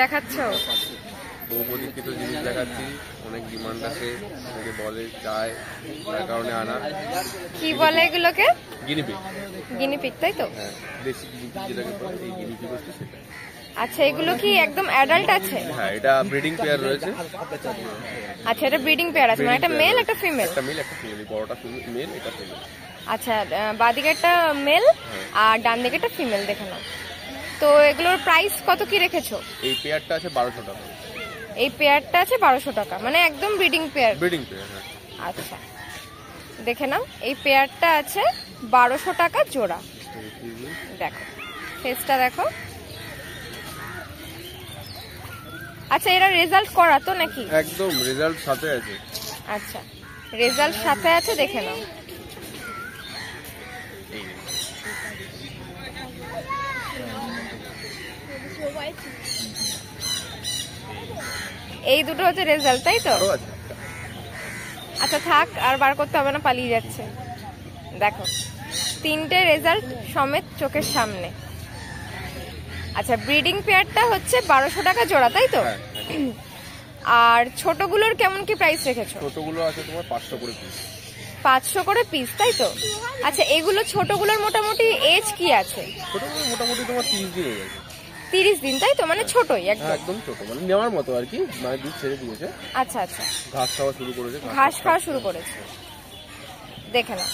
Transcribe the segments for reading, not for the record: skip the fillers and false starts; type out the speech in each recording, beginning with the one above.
দেখাচ্ছ? বহু প্রতীক্ষিত জিনিস দেখাচ্ছি, অনেক ডিমান্ড আছে, অনেকে বলে চায়, তার কারণে আনা। কি বলে এগুলোকে? গিনিপিগ। গিনিপিগ, তাই তো? হ্যাঁ, দেশি গিনিপিগ যেটাকে বলে, এই গিনিপিগ হচ্ছে সেটা। আচ্ছা, এগুলো কি একদম অ্যাডাল্ট আছে? হ্যাঁ, এটা ব্রিডিং পেয়ার রয়েছে। আচ্ছা, এটা ব্রিডিং পেয়ার আছে, মানে একটা মেল একটা ফিমেল? একটা মেল একটা ফিমেল, বড়টা মেল, এটা ফিমেল। আচ্ছা, বাঁদিকে একটা মেল আর ডান দিকে একটা ফিমেল, দেখে নাও। তো এগুলোর প্রাইস কত কি রেখেছো? এই পেয়ারটা আছে 1200 টাকা। এই পেয়ারটা আছে 1200 টাকা, মানে একদম ব্রিডিং পেয়ার? ব্রিডিং পেয়ার, হ্যাঁ। আচ্ছা, দেখে নাও, এই পেয়ারটা আছে 1200 টাকা জোড়া। দেখো ফেসটা দেখো। আচ্ছা, এরা রেজাল্ট করা তো নাকি? একদম রেজাল্ট সাথে আছে। আচ্ছা, রেজাল্ট সাথে আছে, দেখে নাও। এই দুটো হচ্ছে রেজাল্ট, তাই তো? আচ্ছা থাক, আর বার করতে হবে না, পালিয়ে যাচ্ছে। দেখো, তিনটে রেজাল্ট সমেত চোখের সামনে। আচ্ছা, ব্রিডিং পেয়ারটা হচ্ছে 1200 টাকা জোড়া, তাই তো? আর ছোটগুলোর কেমন কি প্রাইস রেখেছো? ছোটগুলো আছে তোমার 500 করে পিস। 500 করে পিস, তাই তো? আচ্ছা, এগুলো ছোটগুলোর মোটামুটি এজ কি আছে? ছোটগুলো মোটামুটি তোমার 30 দিন হয়ে গেছে। 30 দিন, তাই তো? মানে ছোটই একদম? একদম ছোট, মানে নেওয়ার মতো আর কি, মানে দুধ ছেড়ে দিয়েছে। আচ্ছা আচ্ছা, ঘাস খাওয়া শুরু করেছে। ঘাস খাওয়া শুরু করেছে, দেখে না,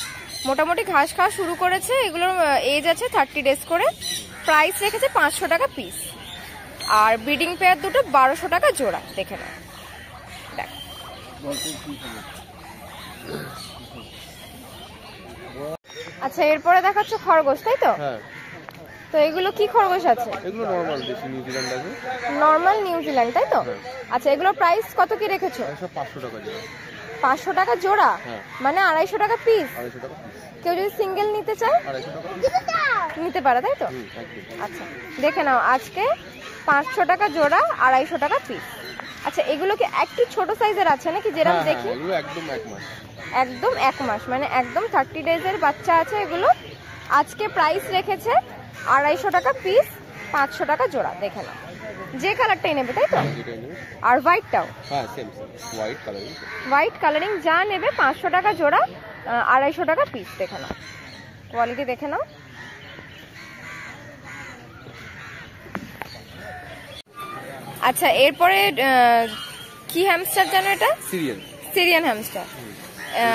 মোটামুটি ঘাস খাওয়া শুরু করেছে। এগুলোর এজ আছে 30 ডেজ করে। প্রাইস রেখেছে 500 টাকা পিস। আর ব্রিডিং পেয়ার দুটো 1200 টাকা জোড়া, দেখে নাও। দেখ, আচ্ছা, এরপরে দেখাচ্ছ খরগোশ, তাই তো? হ্যাঁ। তো এগুলো কি খরগোশ আছে? এগুলো নরমাল দেশি নিউজিল্যান্ড আছে। নরমাল নিউজিল্যান্ড, তাই তো? আচ্ছা, এগুলোর প্রাইস কত কি রেখেছো? সব 500 টাকা জোড়া। 500 টাকা জোড়া, মানে 250 টাকা পিস? 250 টাকা পিস। কেউ যদি সিঙ্গেল নিতে চায় 250 টাকা নিতে পারে, তাই তো? আচ্ছা, দেখে নাও, আজকে 500 টাকা জোড়া, 250 টাকা পিস। আচ্ছা, এগুলো কি একটু ছোট সাইজের আছে নাকি, যেরকম দেখি? এগুলো একদম 1 মাস। একদম 1 মাস, মানে একদম 30 ডেজের বাচ্চা আছে এগুলো। আজকে প্রাইস রেখেছে 250 টাকা পিস, 500 টাকা জোড়া, দেখে নাও। যে কালারটাই নেবে, তাই তো? আর হোয়াইটটাও? হ্যাঁ, same white colouring. White colouring যা নেবে 500 টাকা জোড়া, 250 টাকা পিস, দেখে নাও। কোয়ালিটি দেখে নাও। আচ্ছা, এরপরে কি হ্যামস্টার জানো এটা? সিরিয়ান। Syrian hamster.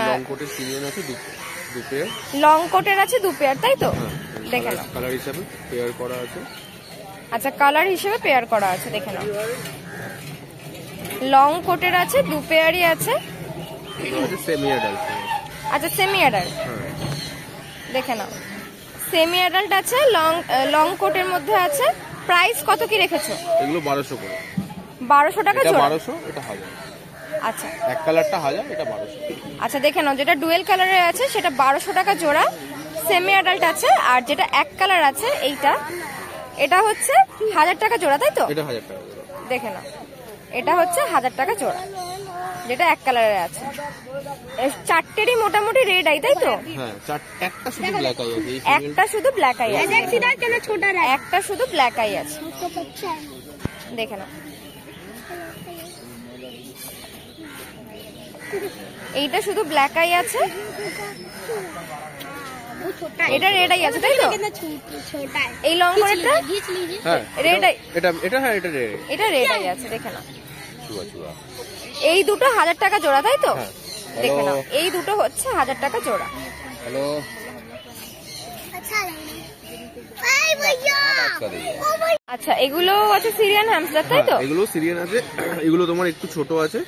লং কোটের সিরিয়ান আছে দু পেয়ার। লং কোটের আছে 2 পেয়ার, তাই তো? দেখে নাও। কালার হিসাবে পেয়ার করা আছে। আচ্ছা, কালার হিসেবে পেয়ার করা আছে, দেখে নাও। লং কোটের আছে, 2 পেয়ারই আছে। Semi adult. আচ্ছা, সেমি অ্যাডাল্ট, দেখে নাও। সেমি অ্যাডাল্ট আছে, লং কোটের মধ্যে আছে। প্রাইস কত কি রেখেছো? এগুলো 1200 করে। 1200 টাকা জোড়া? 1200, এটা 1000। আচ্ছা, এক কালারটা 1000, এটা 1200। আচ্ছা, দেখে নাও, যেটা ডুয়েল কালারের আছে সেটা 1200 টাকা জোড়া, সেমি অ্যাডাল্ট আছে। আর যেটা এক কালার আছে এইটা, এটা হচ্ছে 1000 টাকা জোড়া, তাই তো? এটা 1000 টাকা জোড়া, দেখে নাও। এটা হচ্ছে 1000 টাকা জোড়া, যেটা এক কালারের আছে। চারটেরই মোটামুটি রেড আই, তাই তো? হ্যাঁ, একটা শুধু ব্ল্যাক আই আছে। একটা শুধু ব্ল্যাক আই আছে, একটা শুধু ব্ল্যাক আই আছে, দেখে নাও। এইটা শুধু ব্ল্যাক আই আছে, এটা রেড আই আছে, তাই তো? এই লং কোটটা রেড আই, এটা রেড আই আছে, দেখে নাও। এই দুটো 1000 টাকা জোড়া, তাই তো? দেখে নাও, এই দুটো হচ্ছে 1000 টাকা জোড়া। হ্যালো, আচ্ছা, এগুলো আছে সিরিয়ান হ্যামস্টার, তাই তো? এগুলো সিরিয়ান আছে। এগুলো তোমার একটু ছোট আছে।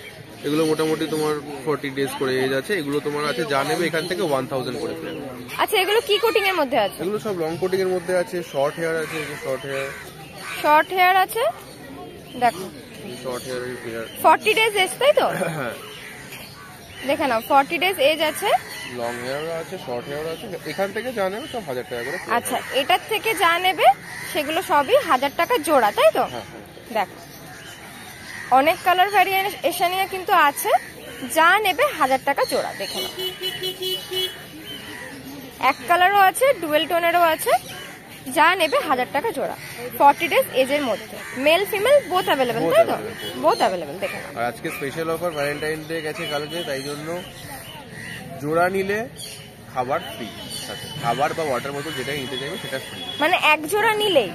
এগুলো মোটামুটি তোমার 40 ডেজ করে এজ আছে। এগুলো তোমার আছে, যা নেবে এখান থেকে 1000 করে। আচ্ছা, এগুলো কি কোটিং এর মধ্যে আছে? এগুলো সব লং কোটিং এর মধ্যে আছে। শর্ট হেয়ার আছে, শর্ট হেয়ার আছে, দেখো। শর্ট হেয়ার 40 ডেজ এজ, তাই তো? দেখে নাও, 40 ডেজ এজ আছে। লং হেয়ার আছে, শর্ট হেয়ার আছে। এখান থেকে যা নেবে সব 1000 টাকা করে। আচ্ছা, এটার থেকে যা নেবে সেগুলো সবই 1000 টাকা জোড়া, তাই তো? দেখো, অনেক কালার ভ্যারিয়েশন কিন্তু আছে, যা নেবে 1000 টাকা জোড়া, দেখে নাও। এক কালারও আছে, ডুয়েল টোনেরও আছে, যা নেবে 1000 টাকা জোড়া, 40 ডেজ এজের মধ্যে, মেল ফিমেল বোথ অ্যাভেলেবেল, তাই তো? Both available. দেখে নাও। আর আজকে স্পেশাল অফার ভ্যালেন্টাইন ডে গেছে কালকে, তাই জন্য জোড়া নিলে খাবার ফ্রি, খাবার বা ওয়াটার বোতল যেটা নিতে চাইবে সেটা ফ্রি। মানে এক জোড়া নিলেই?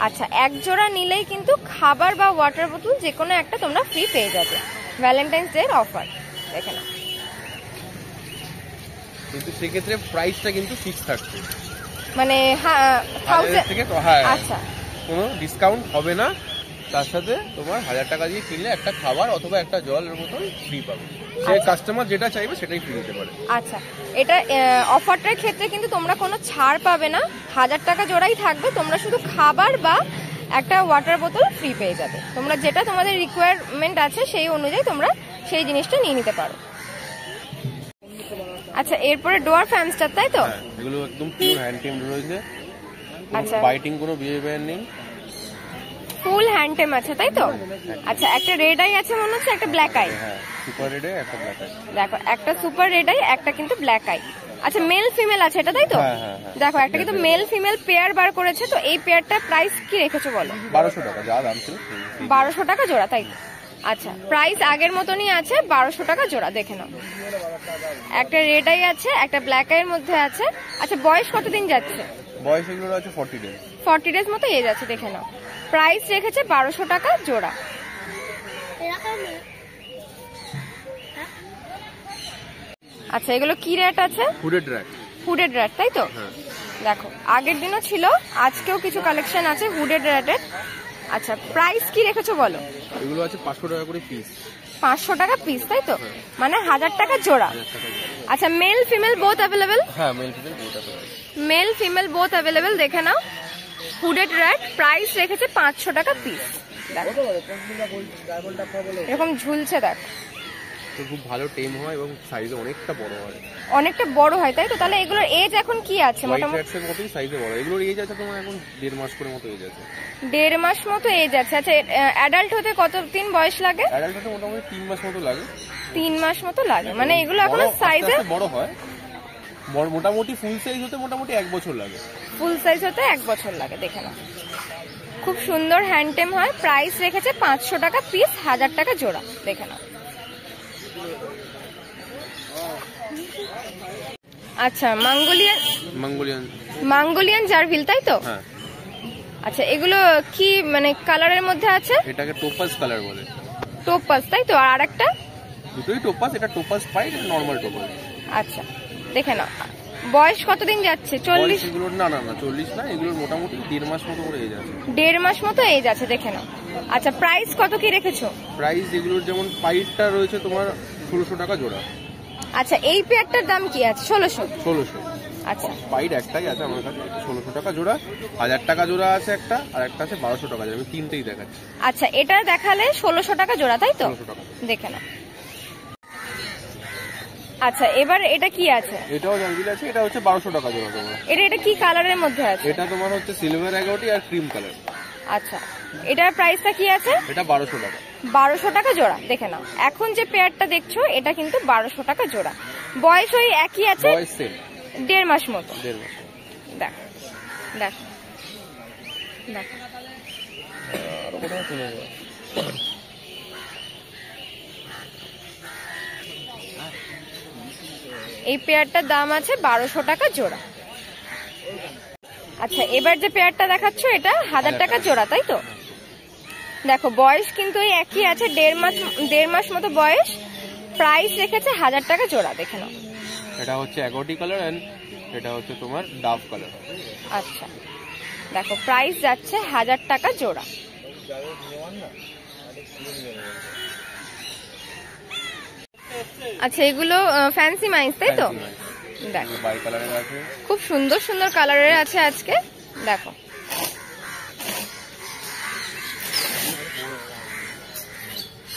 আচ্ছা, এক জোড়া নিলেই কিন্তু খাবার বা ওয়াটার বোতল যে কোনো একটা তোমরা ফ্রি পেয়ে যাবে, ভ্যালেন্টাইন্স ডে এর অফার। দেখে নাও। কিন্তু সেক্ষেত্রে প্রাইসটা কিন্তু ফিক্স থাকছে, মানে 1000 থেকে। হ্যাঁ, আচ্ছা, কোনো ডিসকাউন্ট হবে না। তার সাথে তোমার 1000 টাকা দিয়ে কিনলে একটা খাবার অথবা একটা জলের বোতল ফ্রি পাবে। সে কাস্টমার যেটা চাইবে সেটাই ফ্রি দিতে পারে। আচ্ছা, এটা অফারটার ক্ষেত্রে কিন্তু তোমরা কোনো ছাড় পাবে না, 1000 টাকা জোড়াই থাকবে, তোমরা শুধু খাবার বা একটা ওয়াটার বোতল ফ্রি পেয়ে যাবে। তোমরা যেটা তোমাদের রিকোয়ারমেন্ট আছে সেই অনুযায়ী তোমরা সেই জিনিসটা নিয়ে নিতে পারো। আচ্ছা, এরপরে ডোয়ার ফ্যামস্টার, তাই তো? এগুলো একদম পিওর হ্যান্ড টেম রয়েছে, আচ্ছা, বাইটিং কোনো বিহেভিয়ার নেই, ফুল হ্যান্ড টেম আছে, তাই তো? আচ্ছা, একটা রেড আই আছে মনে হচ্ছে, একটা ব্ল্যাক আই। হ্যাঁ, সুপার রেড আই, একটা ব্ল্যাক আই। দেখো, একটা সুপার রেড আই, একটা কিন্তু ব্ল্যাক আই। আচ্ছা, মেল ফিমেল আছে এটা, তাই তো? দেখো, একটা কিন্তু মেল ফিমেল পেয়ার বার করেছে, তো এই পেয়ারটার প্রাইস কি রেখেছো বলো? 1200 টাকা, যা দাম ছিল 1200 টাকা জোড়া, তাই তো? আচ্ছা, প্রাইস আগের মতনই আছে, 1200 টাকা জোড়া। দেখে নাও, একটা রেড আই আছে, একটা ব্ল্যাক আইয়ের মধ্যে আছে। আচ্ছা, বয়স কতদিন যাচ্ছে? বয়স এগুলো আছে 40 ডেজ। 40 ডেজ মতো এজ আছে। দেখে নাও, প্রাইস রেখেছে 1200 টাকা জোড়া। আচ্ছা, এগুলো কি রেট আছে? Hooded rat. হুডেড র্যাট, তাই তো? দেখো, আগের দিনও ছিল, আজকেও কিছু কালেকশন আছে হুডেড র্যাটের। আচ্ছা, প্রাইস কি রেখেছো বলো? এগুলো আছে 500 টাকা করে পিস। 500 টাকা পিস, তাই তো? মানে 1000 টাকা জোড়া। আচ্ছা, মেল ফিমেল বোথ অ্যাভেলেবেল? হ্যাঁ, mail female both available. Male female both available. দেখে নাও, হুডেড র্যাট, প্রাইস রেখেছে 500 টাকা পিস। এরকম ঝুলছে, দেখো, খুব ভালো টেম হয় এবং সাইজে অনেকটা বড় হয়। অনেকটা বড় হয়, তাই তো? তাহলে এগুলোর এজ এখন কি আছে? মোটামুটি মতোই সাইজে বড়। এগুলোর এজ আছে তোমার এখন 1.5 মাস করে মতো এজ আছে। 1.5 মাস মতো এজ আছে। আচ্ছা, অ্যাডাল্ট হতে কত দিন বয়স লাগে? অ্যাডাল্ট হতে মোটামুটি 3 মাস মতো লাগে। 3 মাস মতো লাগে, মানে এগুলো এখনো সাইজে বড় হয়। মোটামুটি ফুল সাইজ হতে মোটামুটি 1 বছর লাগে। ফুল সাইজ হতে 1 বছর লাগে। দেখে নাও, খুব সুন্দর হ্যান্ডটেম হয়। প্রাইস রেখেছে 500 টাকা পিস, 1000 টাকা জোড়া। দেখে নাও। আচ্ছা, মাঙ্গোলিয়ান জারভিল, তাই তো? হ্যাঁ। আচ্ছা, এগুলো কি মানে কালারের মধ্যে আছে? এটাকে টোপাজ কালার বলে। টোপাজ, তাই তো? আর আরেকটা? দুটোই টোপাজ, এটা টোপাজ পাইট, এটা নরমাল টোপাজ। আচ্ছা, দেখে নাও, বয়স কতদিন যাচ্ছে? 40? এগুলোর না 40 না, এগুলোর মোটামুটি 1.5 মাস মতো করে এজ আছে। 1.5 মাস মতো এজ আছে। দেখে নাও। আচ্ছা, প্রাইস কত কি রেখেছো? প্রাইস এগুলোর যেমন পাইটটা রয়েছে তোমার 1600 টাকা জোড়া। আচ্ছা, এই পেয়ারটার দাম কি আছে? 1600। আচ্ছা, পাইট একটাই আছে আমার কাছে, 1600 টাকা জোড়া। 1000 টাকা জোড়া আছে একটা, আর একটা আছে 1200 টাকা জোড়া। আমি তিনটেই দেখাচ্ছি। আচ্ছা, এটা দেখালে 1600 টাকা জোড়া, তাই তো? 1600 টাকা। দেখে নাও। আচ্ছা, এবার এটা কি আছে? এটাও জার্ভিল আছে, এটা হচ্ছে 1200 টাকা জোড়া তোমার। এটা কি কালারের মধ্যে আছে? এটা তোমার হচ্ছে সিলভার অ্যাগোটি আর ক্রিম কালার। আচ্ছা, এটার প্রাইসটা কি আছে? এটা 1200 টাকা। 1200 টাকা জোড়া। দেখে নাও, এখন যে পেয়ারটা দেখছো এটা কিন্তু 1200 টাকা জোড়া। বয়স ওই একই আছে, বয়স সেম, 1.5 মাস মতো। 1.5 মাস। দেখো দেখো দেখো, আর কোথাও চলে যাবে। এই পেয়ারটার দাম আছে 1200 টাকা জোড়া। আচ্ছা, এবার যে পেয়ারটা দেখাচ্ছ এটা 1000 টাকা জোড়া, তাই তো? দেখো, বয়স কিন্তু এই একই আছে, 1.5 মাস মতো বয়স। প্রাইস রেখেছে 1000 টাকা জোড়া। দেখে নাও, এটা হচ্ছে অ্যাগোটি কালার এন্ড এটা হচ্ছে তোমার ডাব কালার। আচ্ছা, দেখো, প্রাইস যাচ্ছে 1000 টাকা জোড়া। আচ্ছা, এগুলো ফ্যান্সি মাইন্স, তাই তো? দেখো, বাই কালারের আছে, খুব সুন্দর সুন্দর কালারের আছে আজকে। দেখো,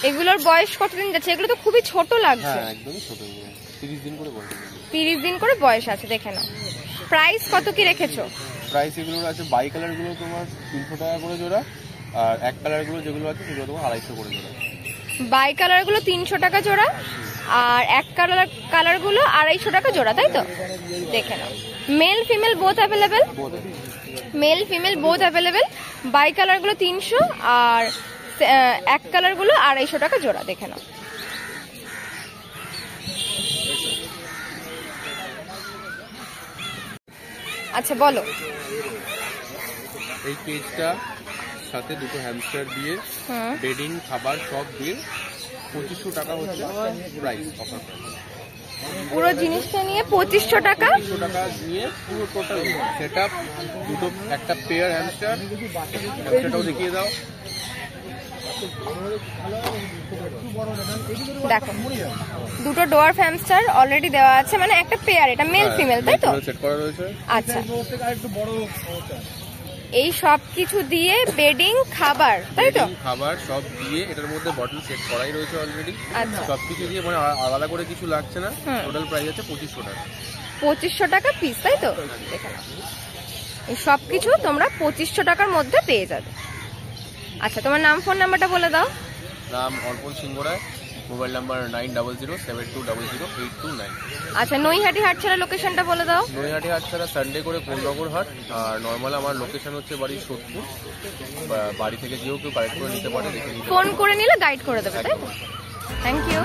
এগুলোর বয়স কতদিন যাচ্ছে? এগুলো তো খুবই ছোট লাগছে। হ্যাঁ, একদমই ছোট, 30 দিন করে বয়স। 30 দিন করে বয়স আছে। দেখে নাও, প্রাইস কত কি রেখেছো? প্রাইস এগুলোর আছে বাই কালার গুলো তোমার 300 টাকা করে জোড়া, আর এক কালার গুলো যেগুলো আছে সেগুলো তোমার 250 করে জোড়া। বাই কালার গুলো 300 টাকা জোড়া, আর এক কালারগুলো 250 টাকা জোড়া, তাই তো? দেখে নাও, male female both available, male female both available. By কালারগুলো 300 আর এক কালারগুলো 250 টাকা জোড়া, দেখে নাও। আচ্ছা বলো। এই কেজটা সাথে দুটো হ্যামস্টার দিয়ে বেডিং খাবার সব দিয়ে 2500 টাকা হচ্ছে প্রাইস, অফার প্রাইস। পুরো জিনিসটা নিয়ে 2500 টাকা, 2500 টাকা নিয়ে পুরো টোটাল সেটআপ। দুটো একটা পেয়ার হ্যামস্টার, হ্যামস্টারটাও দেখিয়ে দাও। দেখো দুটো ডোয়ার্ফ হ্যামস্টার অলরেডি দেওয়া আছে, মানে একটা পেয়ার, এটা মেল ফিমেল, তাই তো? সেট করা রয়েছে। আচ্ছা, এই সব কিছু দিয়ে বেডিং খাবার, তাই তো? খাবার সব দিয়ে এটার মধ্যে বটল সেট করাই রয়েছে অলরেডি। আচ্ছা, সবকিছু দিয়ে মানে আলাদা করে কিছু লাগছে না। টোটাল প্রাইস আছে 2500 টাকা। 2500 টাকা পিস, তাই তো? দেখে নাও, এই সব কিছু তোমরা 2500 টাকার মধ্যে পেয়ে যাবে। আচ্ছা, তোমার নাম ফোন নাম্বারটা বলে দাও। নাম অর্পণ সিংহ রায়, মোবাইল নাম্বার 9007208229। আচ্ছা, নৈহাটি হাটছাড়া লোকেশনটা বলে দাও। নৈহাটি হাট ছাড়া সানডে করে পূর্ণনগর হাট, আর নর্মাল আমার লোকেশন হচ্ছে বাড়ি সোদপুর। বাড়ি থেকে যেও কেউ কালেক্ট করে নিতে পারে, দেখে নিতে পারে। ফোন করে নিলে গাইড করে দেবে, তাই তো? Thank you.